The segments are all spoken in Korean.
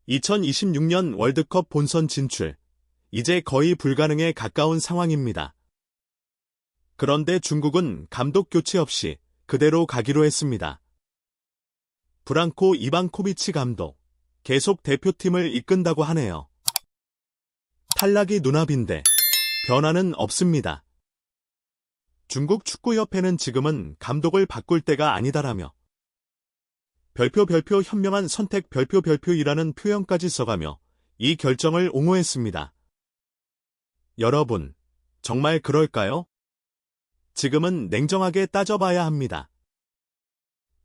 2026년 월드컵 본선 진출, 이제 거의 불가능에 가까운 상황입니다. 그런데 중국은 감독 교체 없이 그대로 가기로 했습니다. 브랑코 이방코비치 감독, 계속 대표팀을 이끈다고 하네요. 탈락이 눈앞인데 변화는 없습니다. 중국 축구협회는 지금은 감독을 바꿀 때가 아니다라며 별표 현명한 선택 별표이라는 표현까지 써가며 이 결정을 옹호했습니다. 여러분, 정말 그럴까요? 지금은 냉정하게 따져봐야 합니다.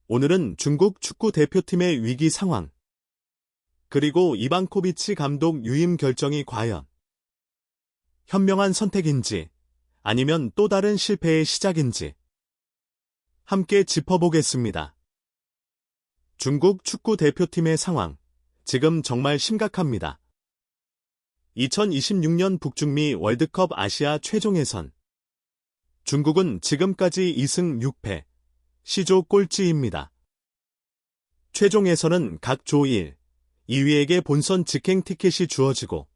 오늘은 중국 축구 대표팀의 위기 상황, 그리고 이방코비치 감독 유임 결정이 과연 현명한 선택인지 아니면 또 다른 실패의 시작인지 함께 짚어보겠습니다. 중국 축구 대표팀의 상황, 지금 정말 심각합니다. 2026년 북중미 월드컵 아시아 최종 예선. 중국은 지금까지 2승 6패, C조 꼴찌입니다. 최종 예선은 각 조 1, 2위에게 본선 직행 티켓이 주어지고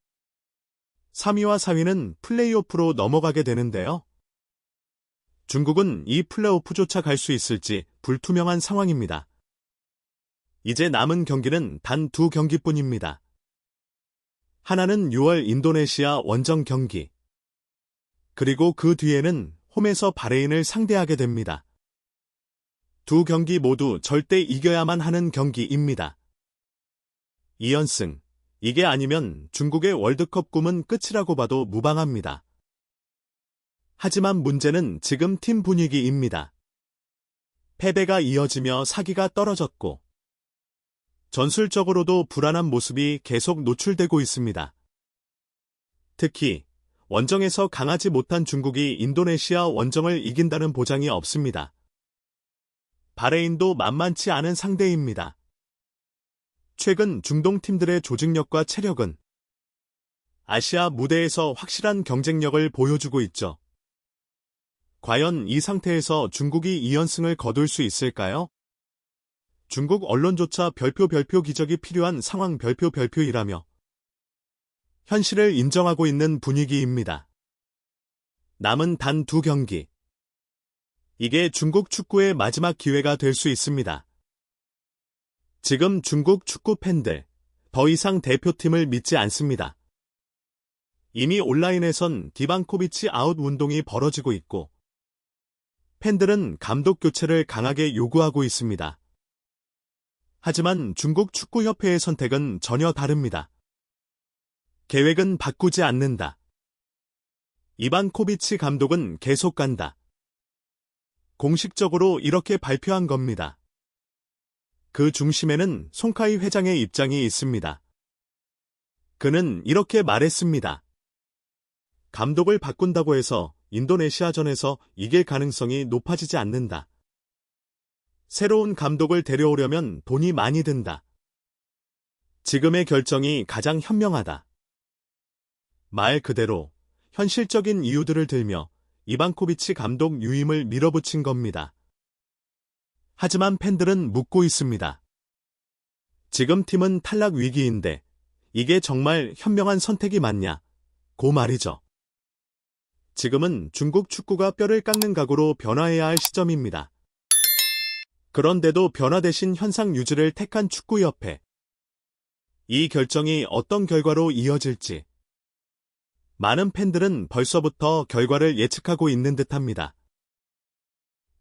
3위와 4위는 플레이오프로 넘어가게 되는데요. 중국은 이 플레이오프조차 갈 수 있을지 불투명한 상황입니다. 이제 남은 경기는 단 2경기뿐입니다. 하나는 6월 인도네시아 원정 경기. 그리고 그 뒤에는 홈에서 바레인을 상대하게 됩니다. 2경기 모두 절대 이겨야만 하는 경기입니다. 2연승. 이게 아니면 중국의 월드컵 꿈은 끝이라고 봐도 무방합니다. 하지만 문제는 지금 팀 분위기입니다. 패배가 이어지며 사기가 떨어졌고 전술적으로도 불안한 모습이 계속 노출되고 있습니다. 특히 원정에서 강하지 못한 중국이 인도네시아 원정을 이긴다는 보장이 없습니다. 바레인도 만만치 않은 상대입니다. 최근 중동 팀들의 조직력과 체력은 아시아 무대에서 확실한 경쟁력을 보여주고 있죠. 과연 이 상태에서 중국이 2연승을 거둘 수 있을까요? 중국 언론조차 별표 기적이 필요한 상황 별표이라며 현실을 인정하고 있는 분위기입니다. 남은 단 2경기. 이게 중국 축구의 마지막 기회가 될 수 있습니다. 지금 중국 축구 팬들, 더 이상 대표팀을 믿지 않습니다. 이미 온라인에선 디방코비치 아웃 운동이 벌어지고 있고 팬들은 감독 교체를 강하게 요구하고 있습니다. 하지만 중국 축구협회의 선택은 전혀 다릅니다. 계획은 바꾸지 않는다. 이방코비치 감독은 계속 간다. 공식적으로 이렇게 발표한 겁니다. 그 중심에는 송카이 회장의 입장이 있습니다. 그는 이렇게 말했습니다. 감독을 바꾼다고 해서 인도네시아전에서 이길 가능성이 높아지지 않는다. 새로운 감독을 데려오려면 돈이 많이 든다. 지금의 결정이 가장 현명하다. 말 그대로 현실적인 이유들을 들며 이방코비치 감독 유임을 밀어붙인 겁니다. 하지만 팬들은 묻고 있습니다. 지금 팀은 탈락 위기인데 이게 정말 현명한 선택이 맞냐? 고 말이죠. 지금은 중국 축구가 뼈를 깎는 각오로 변화해야 할 시점입니다. 그런데도 변화 대신 현상 유지를 택한 축구협회. 이 결정이 어떤 결과로 이어질지 많은 팬들은 벌써부터 결과를 예측하고 있는 듯합니다.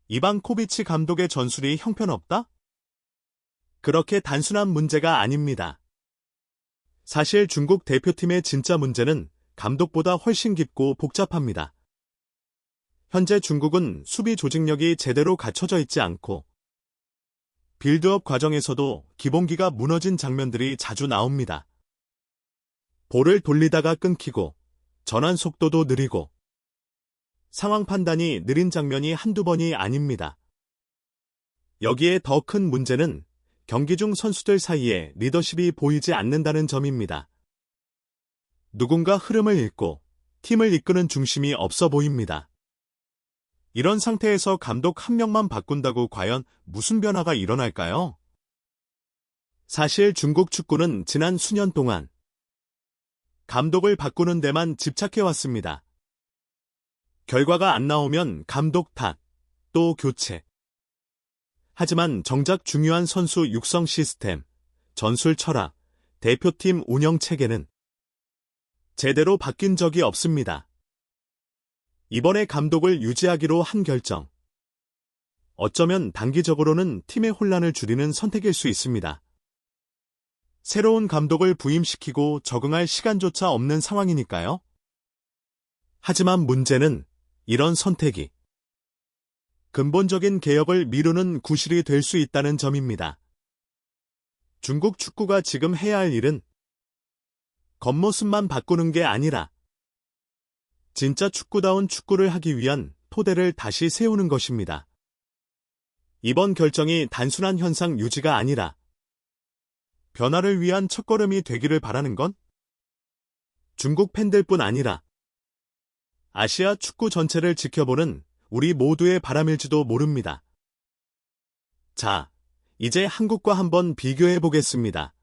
이방코비치 감독의 전술이 형편없다? 그렇게 단순한 문제가 아닙니다. 사실 중국 대표팀의 진짜 문제는 감독보다 훨씬 깊고 복잡합니다. 현재 중국은 수비 조직력이 제대로 갖춰져 있지 않고 빌드업 과정에서도 기본기가 무너진 장면들이 자주 나옵니다. 볼을 돌리다가 끊기고 전환 속도도 느리고 상황 판단이 느린 장면이 한두 번이 아닙니다. 여기에 더 큰 문제는 경기 중 선수들 사이에 리더십이 보이지 않는다는 점입니다. 누군가 흐름을 읽고 팀을 이끄는 중심이 없어 보입니다. 이런 상태에서 감독 한 명만 바꾼다고 과연 무슨 변화가 일어날까요? 사실 중국 축구는 지난 수년 동안 감독을 바꾸는 데만 집착해왔습니다. 결과가 안 나오면 감독 탓, 또 교체. 하지만 정작 중요한 선수 육성 시스템, 전술 철학, 대표팀 운영 체계는 제대로 바뀐 적이 없습니다. 이번에 감독을 유지하기로 한 결정. 어쩌면 단기적으로는 팀의 혼란을 줄이는 선택일 수 있습니다. 새로운 감독을 부임시키고 적응할 시간조차 없는 상황이니까요. 하지만 문제는 이런 선택이 근본적인 개혁을 미루는 구실이 될 수 있다는 점입니다. 중국 축구가 지금 해야 할 일은 겉모습만 바꾸는 게 아니라 진짜 축구다운 축구를 하기 위한 토대를 다시 세우는 것입니다. 이번 결정이 단순한 현상 유지가 아니라 변화를 위한 첫걸음이 되기를 바라는 건 중국 팬들뿐 아니라 아시아 축구 전체를 지켜보는 우리 모두의 바람일지도 모릅니다. 자, 이제 한국과 한번 비교해 보겠습니다.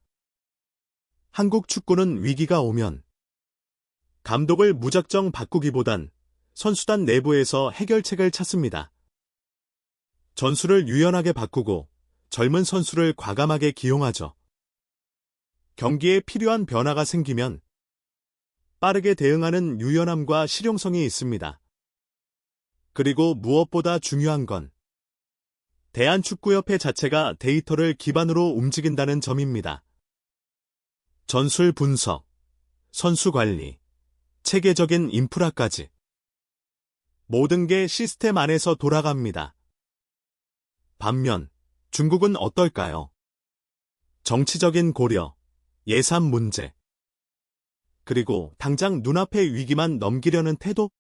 한국 축구는 위기가 오면 감독을 무작정 바꾸기보단 선수단 내부에서 해결책을 찾습니다. 전술을 유연하게 바꾸고 젊은 선수를 과감하게 기용하죠. 경기에 필요한 변화가 생기면 빠르게 대응하는 유연함과 실용성이 있습니다. 그리고 무엇보다 중요한 건 대한축구협회 자체가 데이터를 기반으로 움직인다는 점입니다. 전술 분석, 선수 관리, 체계적인 인프라까지 모든 게 시스템 안에서 돌아갑니다. 반면 중국은 어떨까요? 정치적인 고려, 예산 문제, 그리고 당장 눈앞의 위기만 넘기려는 태도?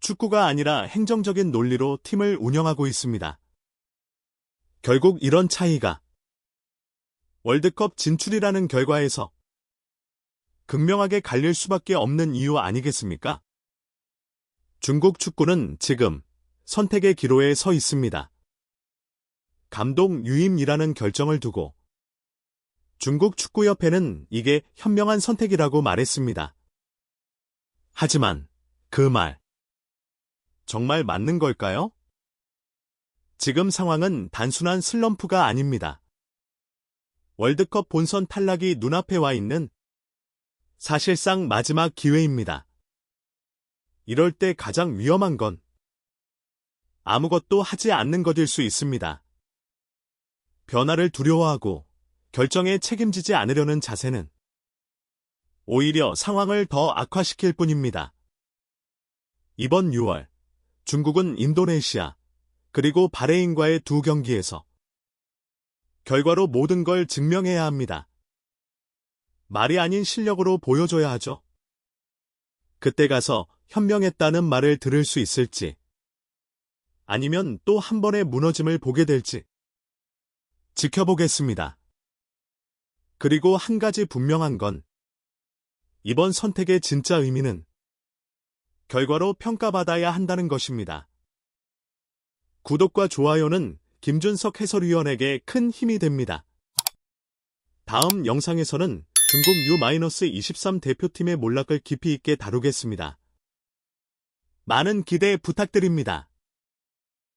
축구가 아니라 행정적인 논리로 팀을 운영하고 있습니다. 결국 이런 차이가 월드컵 진출이라는 결과에서 극명하게 갈릴 수밖에 없는 이유 아니겠습니까? 중국 축구는 지금 선택의 기로에 서 있습니다. 감독 유임이라는 결정을 두고 중국 축구협회는 이게 현명한 선택이라고 말했습니다. 하지만 그 말 정말 맞는 걸까요? 지금 상황은 단순한 슬럼프가 아닙니다. 월드컵 본선 탈락이 눈앞에 와 있는 사실상 마지막 기회입니다. 이럴 때 가장 위험한 건 아무것도 하지 않는 것일 수 있습니다. 변화를 두려워하고 결정에 책임지지 않으려는 자세는 오히려 상황을 더 악화시킬 뿐입니다. 이번 6월 중국은 인도네시아 그리고 바레인과의 두 경기에서 결과로 모든 걸 증명해야 합니다. 말이 아닌 실력으로 보여줘야 하죠. 그때 가서 현명했다는 말을 들을 수 있을지 아니면 또 한 번의 무너짐을 보게 될지 지켜보겠습니다. 그리고 한 가지 분명한 건 이번 선택의 진짜 의미는 결과로 평가받아야 한다는 것입니다. 구독과 좋아요는 김준석 해설위원에게 큰 힘이 됩니다. 다음 영상에서는 중국 U-23 대표팀의 몰락을 깊이 있게 다루겠습니다. 많은 기대 부탁드립니다.